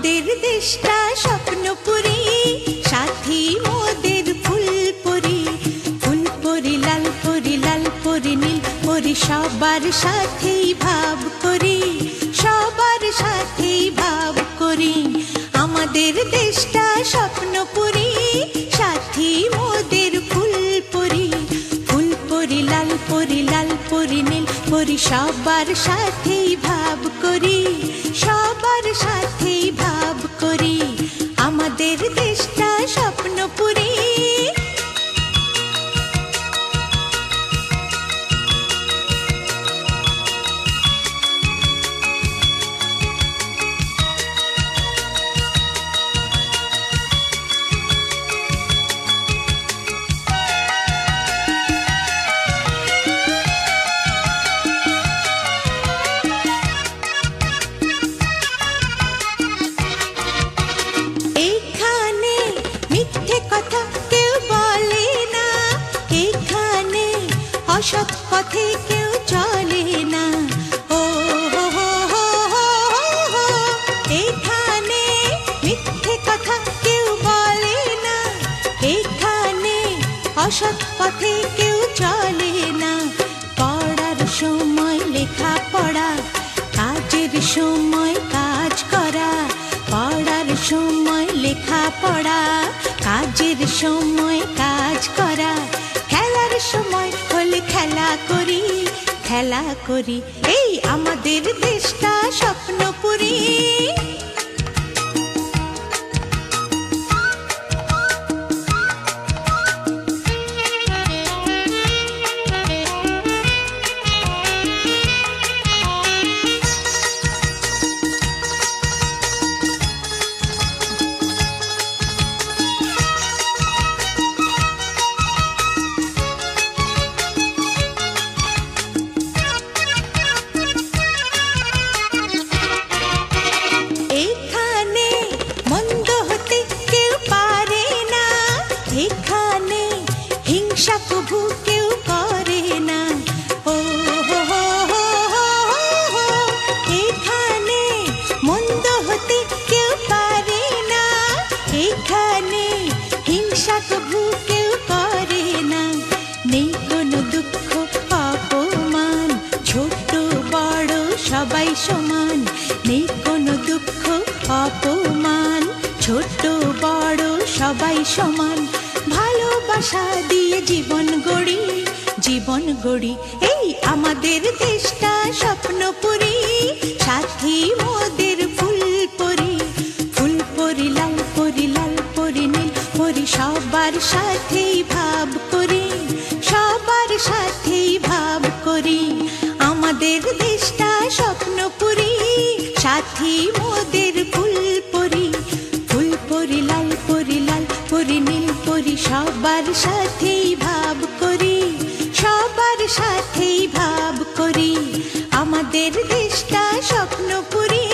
আমাদের দেশটা স্বপ্নপুরী, সাথী মোদের ফুলপুরি। ফুলপুরি লাল পরি, লাল পরি নীল পরি, সবার সাথেই ভাব করি, সবার সাথেই ভাব করি। আমাদের দেশটা স্বপ্নপুরী, সাথী মোদের ফুলপুরি। ফুলপুরি লাল পরি, লাল পরি নীল পরি, সবার সাথেই ভাব করি, সবার সাথেই ভাব করি। আমাদের দেশটা স্বপ্নপুরী। অসৎ পথে কেউ চলে না, ও হো হো হো হো। এখানে মিথ্যে কথা কেউ বলে না, এখানে অসৎ পথে কেউ চলে না। পড়ার সময় লেখা পড়া, কাজের সময় কাজ করা। পড়ার সময় লেখা পড়া, কাজের সময় কাজ করা। খেলার সময় হলে খেলা করি, খেলা করি। এই আমাদের দেশটা স্বপ্নপুরী। এখানে হিংসা কভু কেউ করে না, ও হো হো হো হো। এখানে মন্দ হতে কেউ পারে না, এখানে হিংসা কভু কেউ করে না। নেই কোনো দুঃখ অপমান, ছোট বড় সবাই সমান। নেই কোনো দুঃখ অপমান, ছোট বড় সবাই সমান। ভালোবাসা দিয়ে জীবন গড়ি, জীবন গড়ি। এই আমাদের দেশটা স্বপ্নপুরী, সাথী মোদের ফুলপুরি। ফুলপুরি লাল পরি, লাল পরি নীল পরি, সবার সাথেই ভাব করি, সবার সাথেই ভাব করি। আমাদের দেশটা স্বপ্নপুরী, সাথী মোদের ফুলপুরি। ফুলপুরি লাল পরি, লাল পরি নীল পরি, সবার সাথেই ভাব করি, সবার সাথেই ভাব করি। আমাদের দেশটা স্বপ্নপুরী।